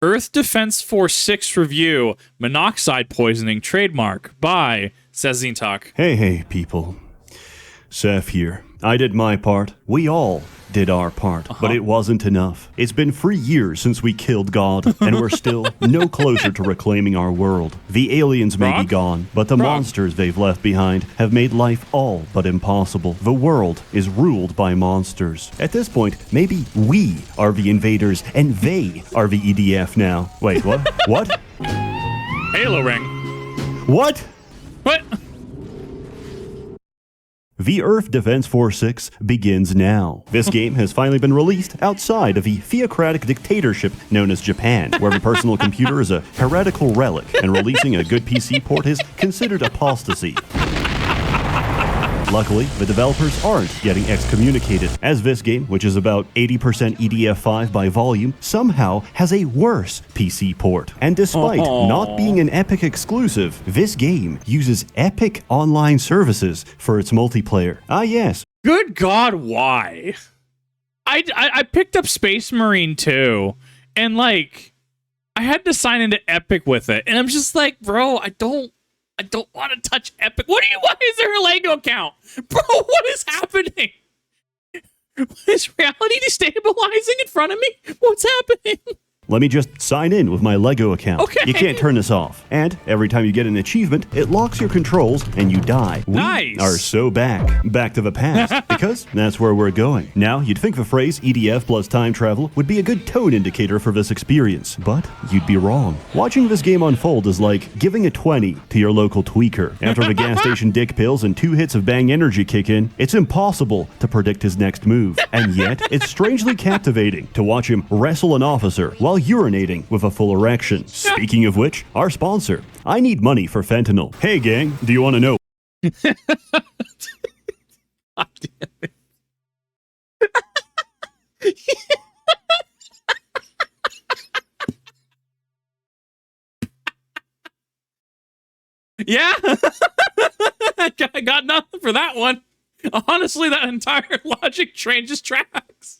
Earth Defense Force 6 review, Monoxide poisoning trademark by SsethTzeentach. Hey, people. Seth here. I did my part. We all did our part. But it wasn't enough. It's been 3 years since we killed God, and we're still no closer to reclaiming our world. The aliens may be gone, but the monsters they've left behind have made life all but impossible. The world is ruled by monsters. At this point, maybe we are the invaders, and they are the EDF now. Wait, what? What? Halo ring. What? What? The Earth Defense Force 6 begins now. This game has finally been released outside of the theocratic dictatorship known as Japan, where the personal computer is a heretical relic, and releasing a good PC port is considered apostasy. Luckily, the developers aren't getting excommunicated, as this game, which is about 80% EDF5 by volume, somehow has a worse PC port. And despite not being an Epic exclusive, this game uses Epic Online Services for its multiplayer. Ah yes. Good God, why? I picked up Space Marine 2, and like, I had to sign into Epic with it, and I'm just like, bro, I don't want to touch Epic. Why is there a Lego account? Bro, what is happening? Is reality destabilizing in front of me? What's happening? Let me just sign in with my Lego account. Okay. You can't turn this off. And every time you get an achievement, it locks your controls and you die. Nice. We are so back to the past, because that's where we're going. Now, you'd think the phrase EDF plus time travel would be a good tone indicator for this experience, but you'd be wrong. Watching this game unfold is like giving a 20 to your local tweaker. After the gas station dick pills and 2 hits of Bang Energy kick in, it's impossible to predict his next move. And yet, it's strangely captivating to watch him wrestle an officer while urinating with a full erection. Speaking of which, our sponsor. I need money for fentanyl. Hey gang, do you want to know? God damn it. Yeah. I got nothing for that one. Honestly, that entire logic train just tracks.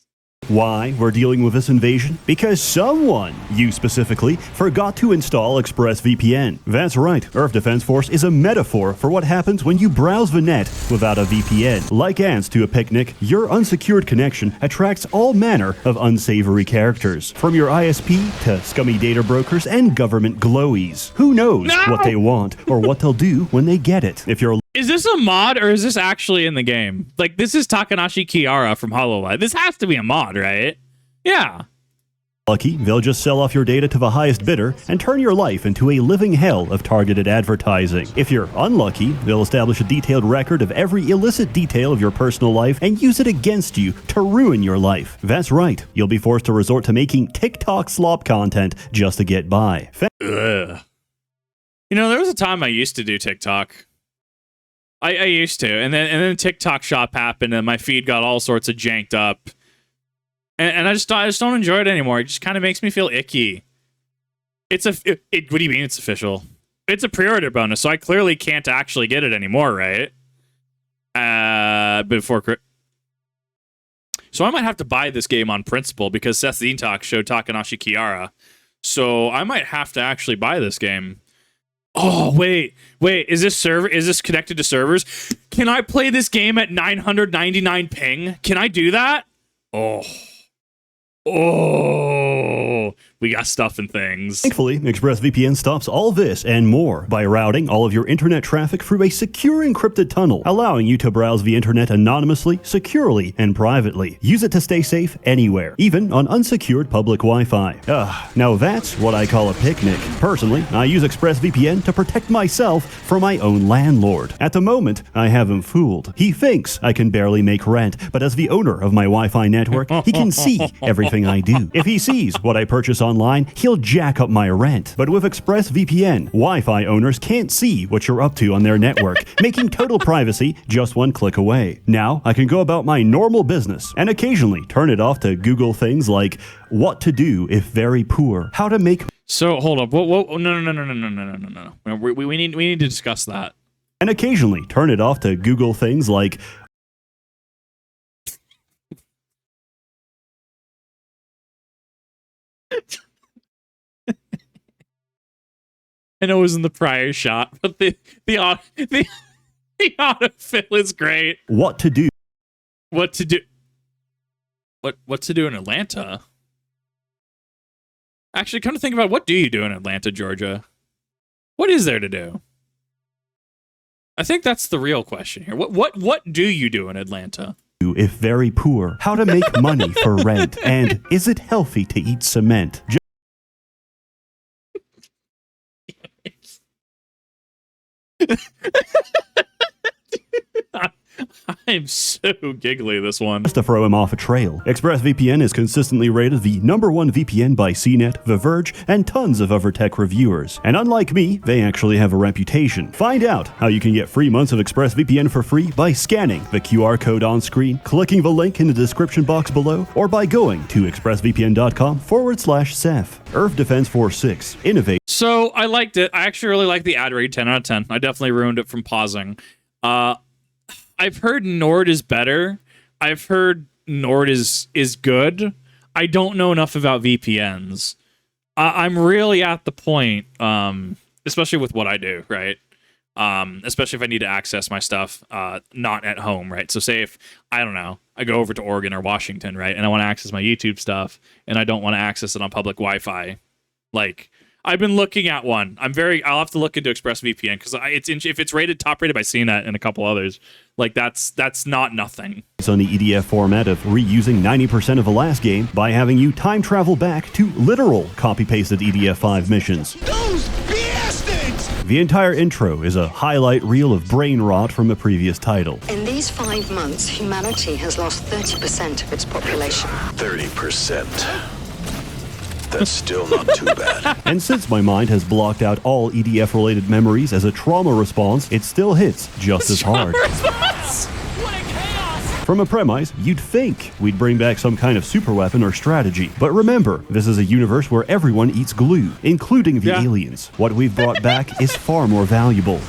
Why we're dealing with this invasion? Because someone, you specifically, forgot to install ExpressVPN. That's right, Earth Defense Force is a metaphor for what happens when you browse the net without a VPN. Like ants to a picnic, your unsecured connection attracts all manner of unsavory characters. From your ISP to scummy data brokers and government glowies. Who knows what they want or what they'll do when they get it. If you're Is this a mod or is this actually in the game? Like, this is Takanashi Kiara from HoloLive. This has to be a mod, right? Yeah. lucky, they'll just sell off your data to the highest bidder and turn your life into a living hell of targeted advertising. If you're unlucky, they'll establish a detailed record of every illicit detail of your personal life and use it against you to ruin your life. That's right, you'll be forced to resort to making TikTok slop content just to get by. Ugh. You know, there was a time I used to do TikTok. I used to, and then TikTok shop happened, and my feed got all sorts of janked up, and I just don't enjoy it anymore. It just kind of makes me feel icky. What do you mean it's official? It's a pre-order bonus, so I clearly can't actually get it anymore, right? So I might have to buy this game on principle because SsethTzeentach showed Takanashi Kiara, so I might have to actually buy this game. Oh, wait, is this connected to servers? Can I play this game at 999 ping? Can I do that? Oh, we got stuff and things. Thankfully, ExpressVPN stops all this and more by routing all of your internet traffic through a secure encrypted tunnel, allowing you to browse the internet anonymously, securely, and privately. Use it to stay safe anywhere, even on unsecured public Wi-Fi. Now that's what I call a picnic. Personally, I use ExpressVPN to protect myself from my own landlord. At the moment, I have him fooled. He thinks I can barely make rent, but as the owner of my Wi-Fi network, he can see everything I do. If he sees what I purchase online, he'll jack up my rent. But with ExpressVPN, Wi-Fi owners can't see what you're up to on their network, making total privacy just one click away. Now, I can go about my normal business and occasionally turn it off to Google things like what to do if very poor, how to make... So, hold up. No. We need to discuss that. And occasionally turn it off to Google things like... I know it was in the prior shot, but the autofill is great. What to do. What to do? What to do in Atlanta? Actually, come to think about it, what do you do in Atlanta, Georgia? What is there to do? I think that's the real question here. What do you do in Atlanta? If very poor, how to make money for rent, and is it healthy to eat cement? I'm so giggly this one. Just to throw him off a trail, ExpressVPN is consistently rated the #1 VPN by CNET, The Verge, and tons of other tech reviewers. And unlike me, they actually have a reputation. Find out how you can get 3 months of ExpressVPN for free by scanning the QR code on screen, clicking the link in the description box below, or by going to expressvpn.com/Seth. Earth Defense Force 6. Innovate. So I liked it. I actually really liked the ad read, 10 out of 10. I definitely ruined it from pausing. I've heard Nord is better. I've heard Nord is good. I don't know enough about VPNs. I'm really at the point, especially with what I do, right? Especially if I need to access my stuff not at home, right? So say if, I don't know, I go over to Oregon or Washington, right? And I want to access my YouTube stuff, and I don't want to access it on public Wi-Fi. Like, I've been looking at one. I'll have to look into ExpressVPN because if it's top rated by CNET and a couple others, like that's not nothing. It's on the EDF format of reusing 90% of the last game by having you time travel back to literal copy-pasted EDF5 missions. Those bastards! The entire intro is a highlight reel of brain rot from a previous title. In these 5 months, humanity has lost 30% of its population. 30%. That's still not too bad. And since my mind has blocked out all EDF-related memories as a trauma response, it still hits just as hard. From a premise, you'd think we'd bring back some kind of super weapon or strategy. But remember, this is a universe where everyone eats glue, including the aliens. What we've brought back is far more valuable.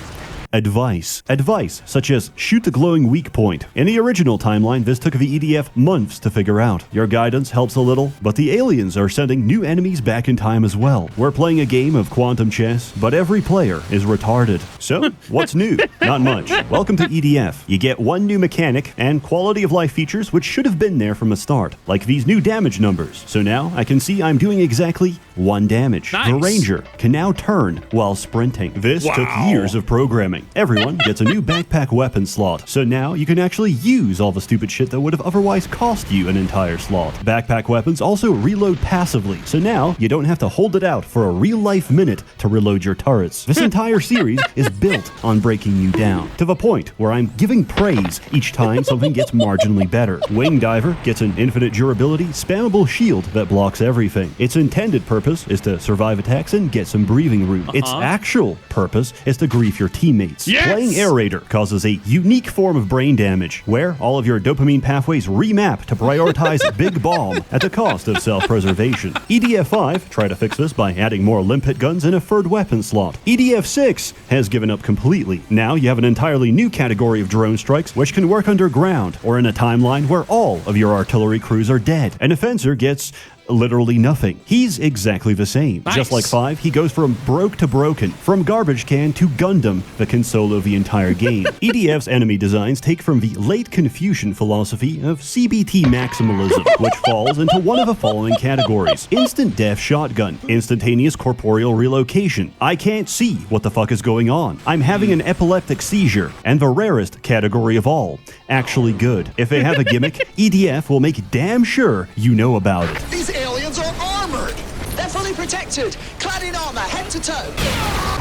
Advice. Advice, such as shoot the glowing weak point. In the original timeline, this took the EDF months to figure out. Your guidance helps a little, but the aliens are sending new enemies back in time as well. We're playing a game of quantum chess, but every player is retarded. So, what's new? Not much. Welcome to EDF. You get one new mechanic and quality of life features which should have been there from the start, like these new damage numbers. So now I can see I'm doing exactly 1 damage. Nice. The Ranger can now turn while sprinting. This took years of programming. Everyone gets a new backpack weapon slot, so now you can actually use all the stupid shit that would have otherwise cost you an entire slot. Backpack weapons also reload passively, so now you don't have to hold it out for a real-life minute to reload your turrets. This entire series is built on breaking you down, to the point where I'm giving praise each time something gets marginally better. Wing Diver gets an infinite durability, spammable shield that blocks everything. Its intended purpose is to survive attacks and get some breathing room. Its actual purpose is to grief your teammates. Yes! Playing Air Raider causes a unique form of brain damage, where all of your dopamine pathways remap to prioritize Big Bomb at the cost of self-preservation. EDF5 tried to fix this by adding more limpet guns in a third weapon slot. EDF6 has given up completely. Now you have an entirely new category of drone strikes which can work underground, or in a timeline where all of your artillery crews are dead. An offenser gets literally nothing. He's exactly the same. Nice. Just like 5, he goes from broke to broken, from garbage can to Gundam that can solo the entire game. EDF's enemy designs take from the late Confucian philosophy of CBT maximalism, which falls into one of the following categories: instant death shotgun, instantaneous corporeal relocation, I can't see what the fuck is going on, I'm having an epileptic seizure, and the rarest category of all, actually good. If they have a gimmick, EDF will make damn sure you know about it. These aliens are armored. They're fully protected, clad in armor, head to toe.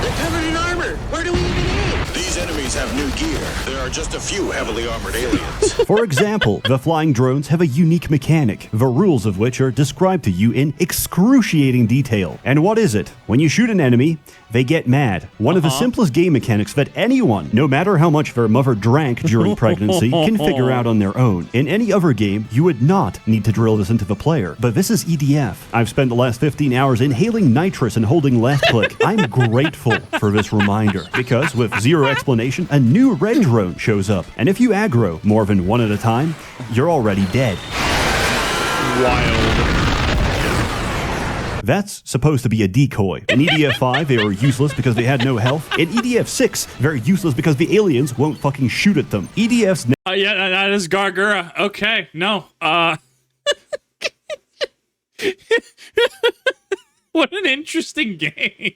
They're covered in armor. Where do we even aim? These enemies have new gear. There are just a few heavily armored aliens. For example, the flying drones have a unique mechanic, the rules of which are described to you in excruciating detail. And what is it? When you shoot an enemy, they get mad. One of the simplest game mechanics that anyone, no matter how much their mother drank during pregnancy, can figure out on their own. In any other game, you would not need to drill this into the player, but this is EDF. I've spent the last 15 hours inhaling nitrous and holding left click. I'm grateful for this reminder, because with zero explanation, a new red drone shows up, and if you aggro more than one at a time, you're already dead. Wild. That's supposed to be a decoy. In EDF 5, they were useless because they had no health. In EDF 6, very useless because the aliens won't fucking shoot at them. EDF's yeah, that is Gargura. Okay, no. What an interesting game.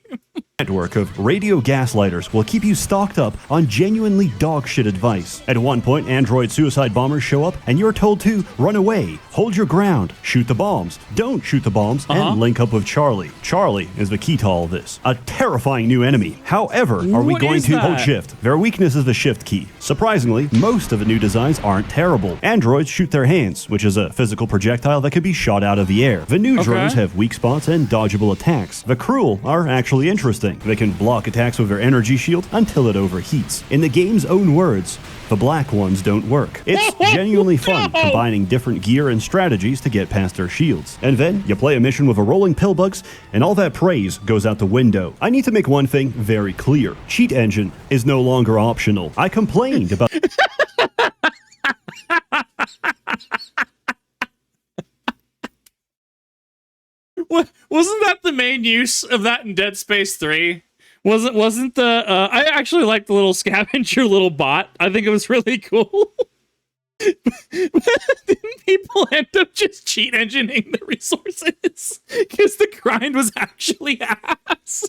network of radio gaslighters will keep you stocked up on genuinely dogshit advice. At one point, android suicide bombers show up and you're told to run away, hold your ground, shoot the bombs, don't shoot the bombs, and link up with Charlie. Charlie is the key to all this. A terrifying new enemy. However, are we going to hold shift? Their weakness is the shift key. Surprisingly, most of the new designs aren't terrible. Androids shoot their hands, which is a physical projectile that can be shot out of the air. The new drones have weak spots and dodgeable attacks. The cruel are actually interesting. They can block attacks with their energy shield until it overheats. In the game's own words, the black ones don't work. It's genuinely fun combining different gear and strategies to get past their shields. And then you play a mission with a rolling pillbugs and all that praise goes out the window. I need to make one thing very clear. Cheat engine is no longer optional. I complained about Wasn't that the main use of that in Dead Space 3? Wasn't the I actually liked the little scavenger little bot. I think it was really cool. Didn't people end up just cheat engineering the resources because the grind was actually ass?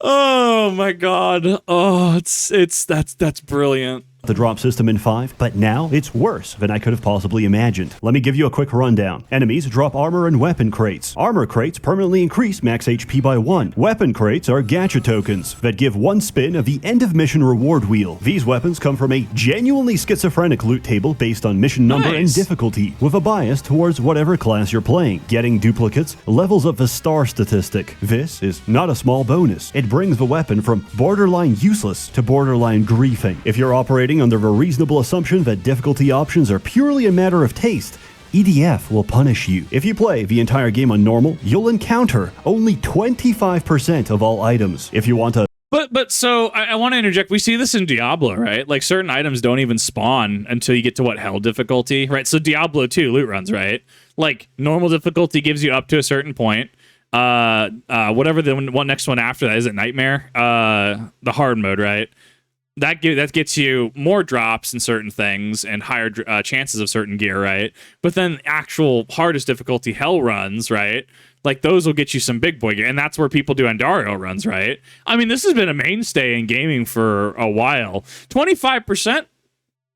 Oh my god. Oh, that's brilliant. the drop system in 5, but now it's worse than I could have possibly imagined. Let me give you a quick rundown. Enemies drop armor and weapon crates. Armor crates permanently increase max HP by 1. Weapon crates are gacha tokens that give 1 spin of the end of mission reward wheel. These weapons come from a genuinely schizophrenic loot table based on mission number and difficulty, with a bias towards whatever class you're playing. Getting duplicates levels up the star statistic. This is not a small bonus. It brings the weapon from borderline useless to borderline griefing. If you're operating under a reasonable assumption that difficulty options are purely a matter of taste, EDF will punish you. If you play the entire game on normal, you'll encounter only 25% of all items. If you want to But so I want to interject. We see this in Diablo, right? Like certain items don't even spawn until you get to what, hell difficulty, right? So Diablo 2 loot runs, right? Like normal difficulty gives you up to a certain point. Whatever the next one after that is, it Nightmare, the hard mode, right? That gets you more drops in certain things and higher chances of certain gear, right? But then actual hardest difficulty hell runs, right? Like those will get you some big boy gear, and that's where people do Andario runs, right? I mean, this has been a mainstay in gaming for a while. 25%,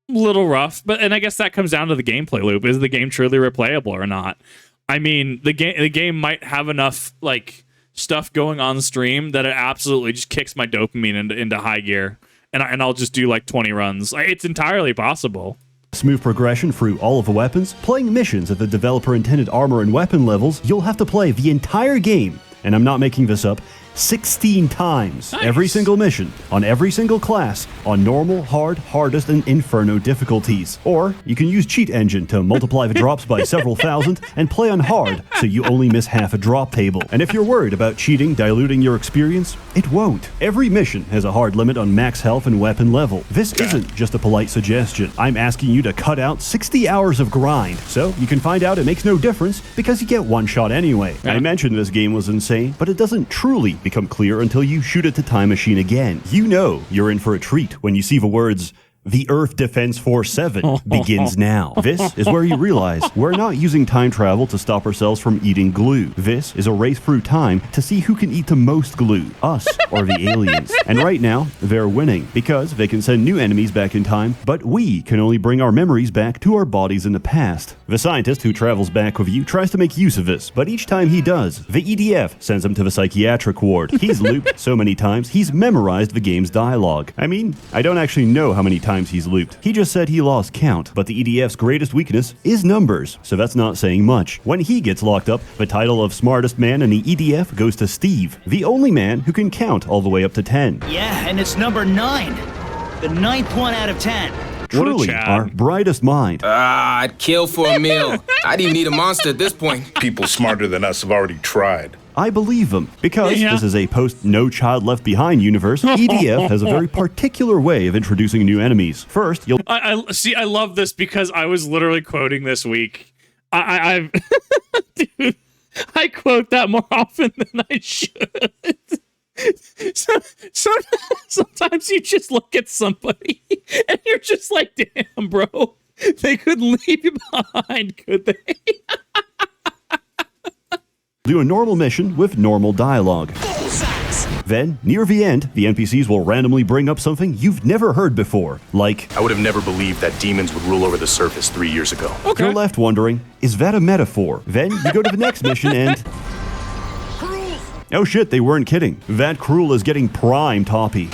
little rough, and I guess that comes down to the gameplay loop. Is the game truly replayable or not? I mean, the game might have enough like stuff going on stream that it absolutely just kicks my dopamine into high gear. And I'll just do like 20 runs. It's entirely possible. smooth progression through all of the weapons, playing missions at the developer intended armor and weapon levels, you'll have to play the entire game, and I'm not making this up, 16 times. Nice. Every single mission, on every single class, on normal, hard, hardest, and inferno difficulties. Or you can use Cheat Engine to multiply the drops by several thousand and play on hard so you only miss half a drop table. And if you're worried about cheating diluting your experience, it won't. Every mission has a hard limit on max health and weapon level. This isn't just a polite suggestion. I'm asking you to cut out 60 hours of grind, so you can find out it makes no difference because you get one shot anyway. Yeah. I mentioned this game was insane, but it doesn't truly become clear until you shoot at the time machine again. You know you're in for a treat when you see the words, "The Earth Defense Force 7 begins now." This is where you realize we're not using time travel to stop ourselves from eating glue. This is a race through time to see who can eat the most glue, us or the aliens. And right now, they're winning because they can send new enemies back in time, but we can only bring our memories back to our bodies in the past. The scientist who travels back with you tries to make use of this, but each time he does, the EDF sends him to the psychiatric ward. He's looped so many times, he's memorized the game's dialogue. I mean, I don't actually know how many times he's looped. He just said he lost count, but the EDF's greatest weakness is numbers, so that's not saying much. When he gets locked up, the title of smartest man in the EDF goes to Steve, the only man who can count all the way up to 10. Yeah, and it's number 9. The 9th one out of 10. Truly, our brightest mind. I'd kill for a meal. I'd even eat a monster at this point. People smarter than us have already tried. I believe them, because this is a post-No Child Left Behind universe. EDF has a very particular way of introducing new enemies. First, you'll... I love this because I was literally quoting this week I've dude, I quote that more often than I should. Sometimes you just look at somebody and you're just like, damn, bro, they couldn't leave you behind, could they? Do a normal mission with normal dialogue. Then, near the end, the NPCs will randomly bring up something you've never heard before, like, I would have never believed that demons would rule over the surface 3 years ago. Okay. You're left wondering, is that a metaphor? Then you go to the next mission and... Oh shit, they weren't kidding. That Cruel is getting prime toppy.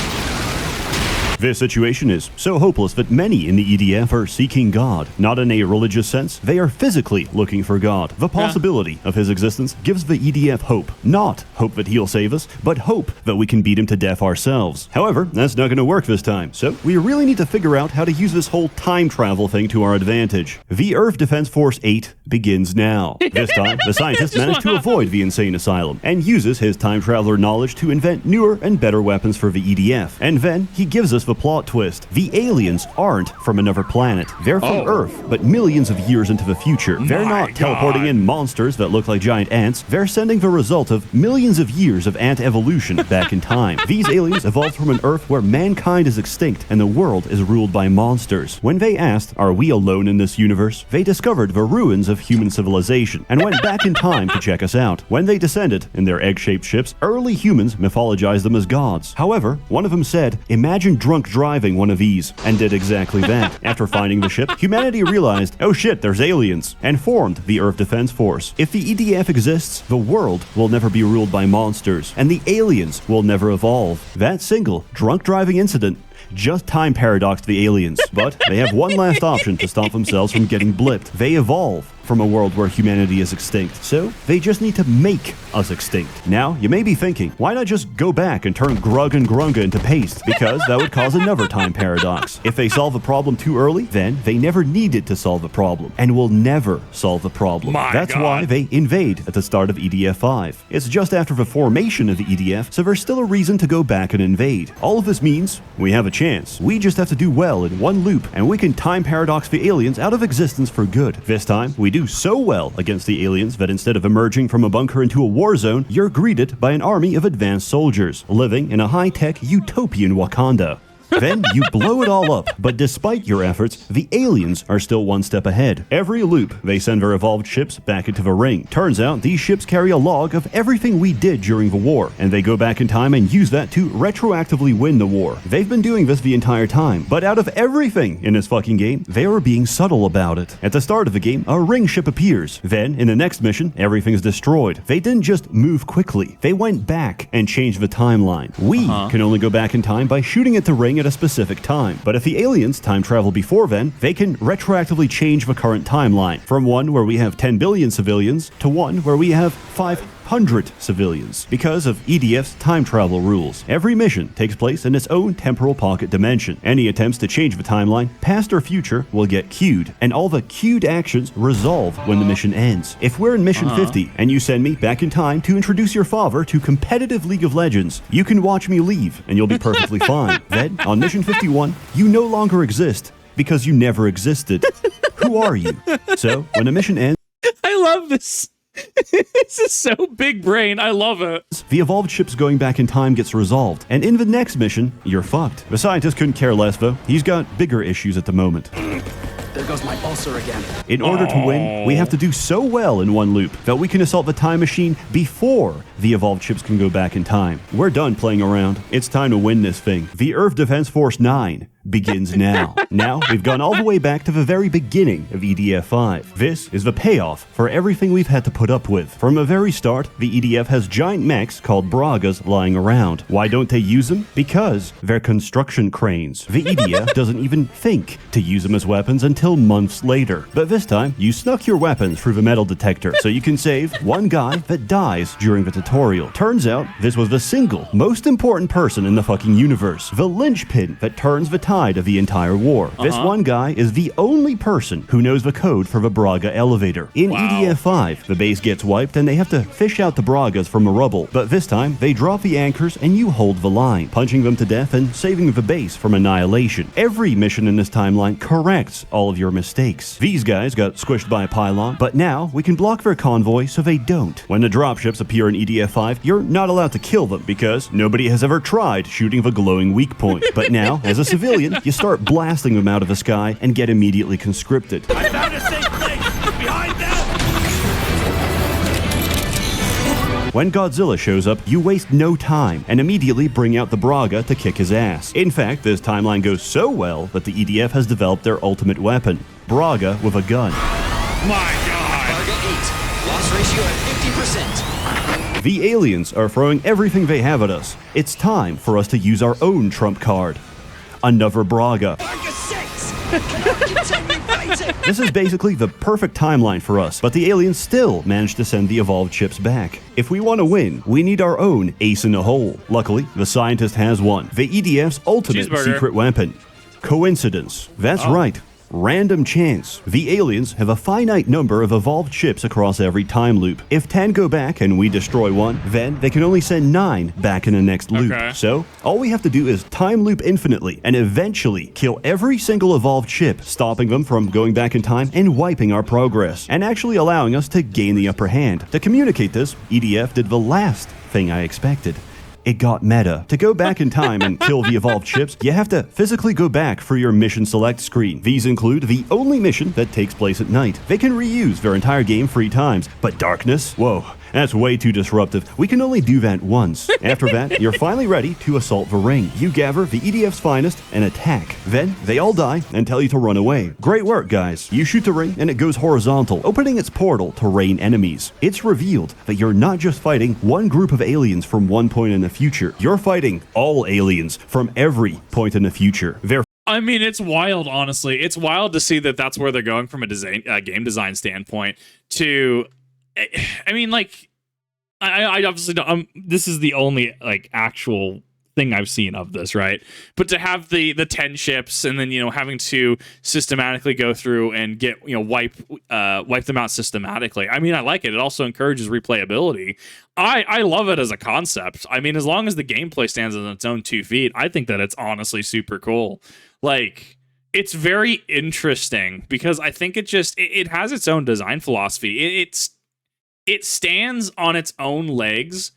This situation is so hopeless that many in the EDF are seeking God. Not in a religious sense, they are physically looking for God. The possibility of his existence gives the EDF hope. Not hope that he'll save us, but hope that we can beat him to death ourselves. However, that's not going to work this time, so we really need to figure out how to use this whole time travel thing to our advantage. The Earth Defense Force 8 begins now. This time, the scientist managed to avoid the insane asylum and uses his time traveler knowledge to invent newer and better weapons for the EDF. And then he gives us the plot twist. The aliens aren't from another planet. They're from Earth, but millions of years into the future. They're not teleporting in monsters that look like giant ants. They're sending the result of millions of years of ant evolution back in time. These aliens evolved from an Earth where mankind is extinct and the world is ruled by monsters. When they asked, are we alone in this universe? They discovered the ruins of human civilization and went back in time to check us out. When they descended in their egg-shaped ships, early humans mythologized them as gods. However, one of them said, imagine drunk driving one of these, and did exactly that. After finding the ship, humanity realized, oh shit, there's aliens, and formed the Earth Defense Force. If the EDF exists, the world will never be ruled by monsters, and the aliens will never evolve. That single drunk driving incident just time paradoxed the aliens, but they have one last option to stop themselves from getting blipped. They evolve from a world where humanity is extinct, so they just need to make us extinct. Now, you may be thinking, why not just go back and turn Grug and Grunga into paste? Because that would cause another time paradox. If they solve a problem too early, then they never needed to solve the problem, and will never solve the problem. That's why they invade at the start of EDF 5. It's just after the formation of the EDF, so there's still a reason to go back and invade. All of this means we have a chance. We just have to do well in one loop, and we can time paradox the aliens out of existence for good. This time, we do so well against the aliens that instead of emerging from a bunker into a war zone, you're greeted by an army of advanced soldiers, living in a high-tech utopian Wakanda. Then you blow it all up, but despite your efforts, the aliens are still one step ahead. Every loop, they send their evolved ships back into the ring. Turns out these ships carry a log of everything we did during the war, and they go back in time and use that to retroactively win the war. They've been doing this the entire time, but out of everything in this fucking game, they are being subtle about it. At the start of the game, a ring ship appears. Then, in the next mission, everything's destroyed. They didn't just move quickly, they went back and changed the timeline. We can only go back in time by shooting at the ring at a specific time. But if the aliens time travel before then, they can retroactively change the current timeline from one where we have 10 billion civilians to one where we have 500 civilians because of EDF's time travel rules. Every mission takes place in its own temporal pocket dimension. Any attempts to change the timeline, past or future, will get queued, and all the queued actions resolve when the mission ends. If we're in mission 50 and you send me back in time to introduce your father to competitive League of Legends, you can watch me leave and you'll be perfectly fine. Then, on mission 51, you no longer exist because you never existed. Who are you? So, when the mission ends, I love this. This is so big brain. I love it. the evolved ship's going back in time gets resolved, and in the next mission, you're fucked. The scientist couldn't care less, though. He's got bigger issues at the moment. There goes my ulcer again. In order to win, we have to do so well in one loop that we can assault the time machine before the evolved ships can go back in time. We're done playing around. It's time to win this thing. The Earth Defense Force 9 begins now. Now, we've gone all the way back to the very beginning of EDF 5. This is the payoff for everything we've had to put up with. From the very start, the EDF has giant mechs called Bragas lying around. Why don't they use them? Because they're construction cranes. The EDF doesn't even think to use them as weapons until months later. But this time, you snuck your weapons through the metal detector, so you can save one guy that dies during the tutorial. Turns out, this was the single most important person in the fucking universe. The linchpin that turns the time tide of the entire war. This one guy is the only person who knows the code for the Braga elevator. In EDF 5, the base gets wiped and they have to fish out the Bragas from the rubble, but this time they drop the anchors and you hold the line, punching them to death and saving the base from annihilation. Every mission in this timeline corrects all of your mistakes. These guys got squished by a pylon, but now we can block their convoy so they don't. When the dropships appear in EDF 5, you're not allowed to kill them because nobody has ever tried shooting the glowing weak point. But now, as a civilian, you start blasting them out of the sky and get immediately conscripted. I found a safe place! Behind them! When Godzilla shows up, you waste no time and immediately bring out the Braga to kick his ass. In fact, this timeline goes so well that the EDF has developed their ultimate weapon, Braga with a gun. My God. Target 8. Loss ratio at 50%. The aliens are throwing everything they have at us. It's time for us to use our own trump card. Another Braga. Target 6. Cannot continue fighting. This is basically the perfect timeline for us, but the aliens still managed to send the evolved ships back. If we want to win, we need our own ace in the hole. Luckily, the scientist has one. The EDF's ultimate Cheeseburger. secret weapon. Coincidence. That's right. Random chance. The aliens have a finite number of evolved ships across every time loop. If 10 go back and we destroy one, then they can only send 9 back in the next loop. Okay. So, all we have to do is time loop infinitely and eventually kill every single evolved ship, stopping them from going back in time and wiping our progress, and actually allowing us to gain the upper hand. To communicate this, EDF did the last thing I expected. It got meta. To go back in time and kill the evolved ships, you have to physically go back for your mission select screen. These include the only mission that takes place at night. They can reuse their entire game 3 times, but darkness? Whoa. That's way too disruptive. We can only do that once. After that, you're finally ready to assault the ring. You gather the EDF's finest and attack. Then, they all die and tell you to run away. Great work, guys. You shoot the ring and it goes horizontal, opening its portal to rain enemies. It's revealed that you're not just fighting one group of aliens from one point in the future. You're fighting all aliens from every point in the future. I mean, it's wild, honestly. It's wild to see that that's where they're going from a game design standpoint to... I mean, like, I obviously don't. This is the only like actual thing I've seen of this, right? But to have the 10 ships and then having to systematically go through and get wipe them out systematically. I mean, I like it. It also encourages replayability. I love it as a concept. I mean, as long as the gameplay stands on its own 2 feet, I think that it's honestly super cool. Like, it's very interesting because I think it has its own design philosophy. It stands on its own legs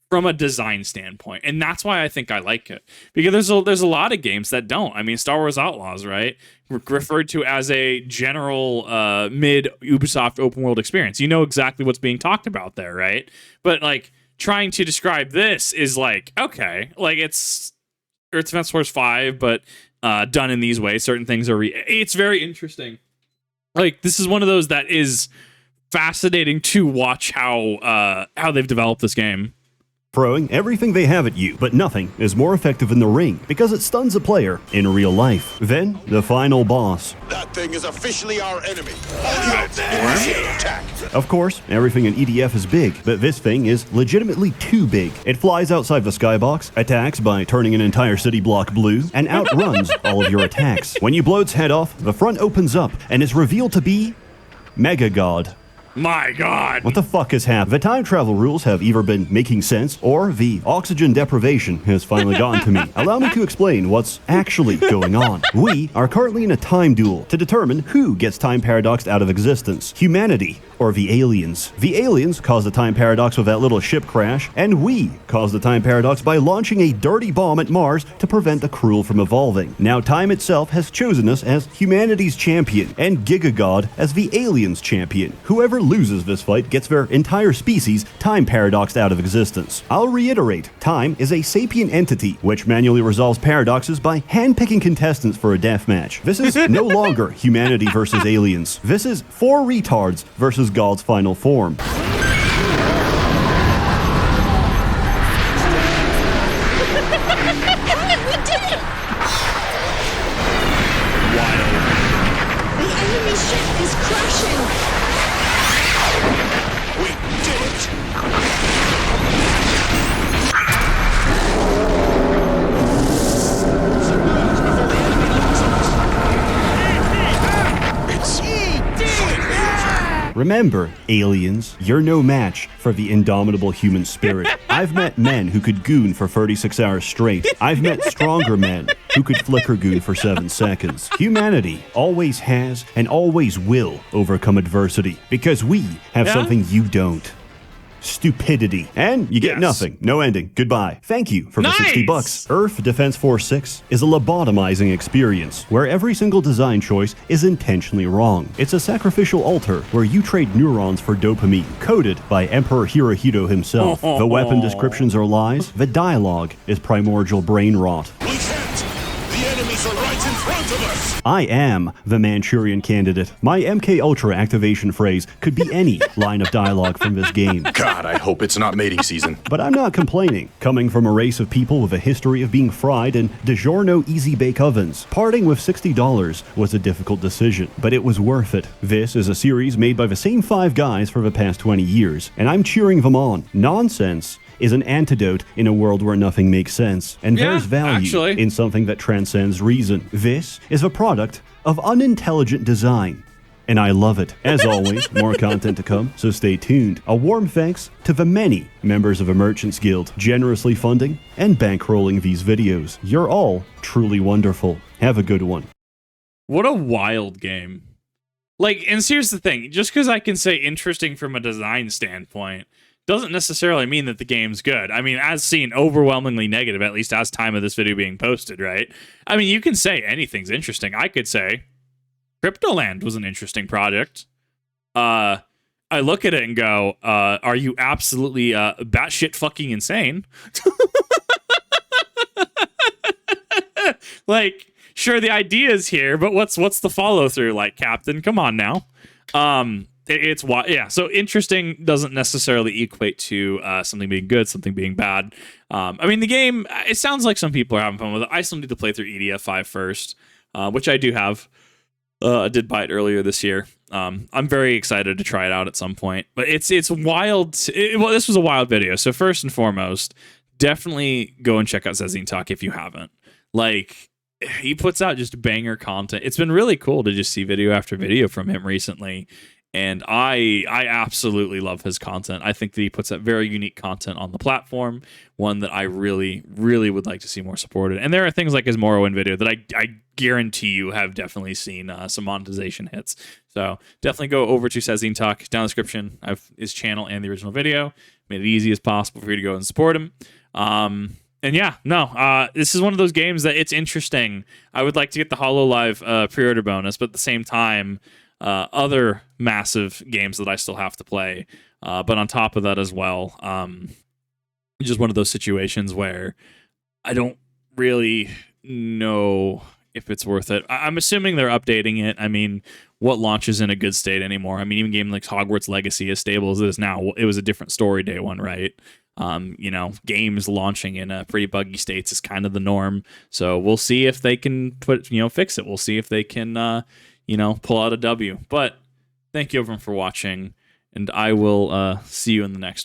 from a design standpoint, and that's why I think I like it. Because there's a lot of games that don't. I mean, Star Wars Outlaws, right, referred to as a general mid Ubisoft open world experience. You know exactly what's being talked about there, right? But like trying to describe this is like, okay, like it's Earth Defense Force 5, but done in these ways. Certain things are it's very interesting. Like, this is one of those that is fascinating to watch how they've developed this game. Throwing everything they have at you, but nothing is more effective in the ring because it stuns a player in real life. Then, the final boss. That thing is officially our enemy. Attack. Of course, everything in EDF is big, but this thing is legitimately too big. It flies outside the skybox, attacks by turning an entire city block blue, and outruns all of your attacks. When you blow its head off, the front opens up and is revealed to be Mega God. My God. What the fuck has happened? The time travel rules have either been making sense or the oxygen deprivation has finally gotten to me. Allow me to explain what's actually going on. We are currently in a time duel to determine who gets time paradoxed out of existence, humanity or the aliens. The aliens caused the time paradox with that little ship crash, and we caused the time paradox by launching a dirty bomb at Mars to prevent the Cruel from evolving. Now time itself has chosen us as humanity's champion and Giga God as the aliens champion. Whoever loses this fight gets their entire species time paradoxed out of existence. I'll reiterate, time is a sapient entity which manually resolves paradoxes by handpicking contestants for a deathmatch. This is no longer humanity versus aliens. This is 4 retards versus God's final form. Remember, aliens, you're no match for the indomitable human spirit. I've met men who could goon for 36 hours straight. I've met stronger men who could flicker goon for 7 seconds. Humanity always has and always will overcome adversity because we have something you don't. Stupidity. And you get nothing. No ending. Goodbye. Thank you for the $60. Earth Defense Force 6 is a lobotomizing experience where every single design choice is intentionally wrong. It's a sacrificial altar where you trade neurons for dopamine, coded by Emperor Hirohito himself. The weapon descriptions are lies. The dialogue is primordial brain rot. We can't! The enemies are right in front of us! I am the Manchurian Candidate. My MK Ultra activation phrase could be any line of dialogue from this game. God, I hope it's not mating season. But I'm not complaining. Coming from a race of people with a history of being fried in DiGiorno Easy Bake Ovens, parting with $60 was a difficult decision, but it was worth it. This is a series made by the same 5 guys for the past 20 years, and I'm cheering them on. Nonsense is an antidote in a world where nothing makes sense, and there's value in something that transcends reason. This is a product of unintelligent design, and I love it. As always, more content to come, so stay tuned. A warm thanks to the many members of the Merchants Guild generously funding and bankrolling these videos. You're all truly wonderful. Have a good one. What a wild game. Like, and here's the thing, just because I can say interesting from a design standpoint doesn't necessarily mean that the game's good. I mean, as seen, overwhelmingly negative, at least as time of this video being posted, right? I mean, you can say anything's interesting. I could say Cryptoland was an interesting project. I look at it and go, are you absolutely batshit fucking insane? Like, sure, the idea is here, but what's the follow through? Like, Captain, come on now. So interesting doesn't necessarily equate to something being good, something being bad. I mean, the game, it sounds like some people are having fun with it. I still need to play through EDF 5 first, which I do have. I did buy it earlier this year. I'm very excited to try it out at some point, but it's wild. This was a wild video. So first and foremost, definitely go and check out SsethTzeentach if you haven't. Like, he puts out just banger content. It's been really cool to just see video after video from him recently. And I absolutely love his content. I think that he puts out very unique content on the platform, one that I really, really would like to see more supported. And there are things like his Morrowind video that I guarantee you have definitely seen some monetization hits. So definitely go over to SsethTzeentach. Down in the description, I have his channel and the original video. Made it easy as possible for you to go and support him. And yeah, this is one of those games that it's interesting. I would like to get the HoloLive pre-order bonus, but at the same time, other massive games that I still have to play. But on top of that as well, just one of those situations where I don't really know if it's worth it. I'm assuming they're updating it. I mean, what launches in a good state anymore? I mean, even game like Hogwarts Legacy, as stable as it is now, it was a different story day one, right? Games launching in pretty buggy states is kind of the norm. So we'll see if they can fix it. We'll see if they can, pull out a W. But thank you everyone for watching, and I will see you in the next one.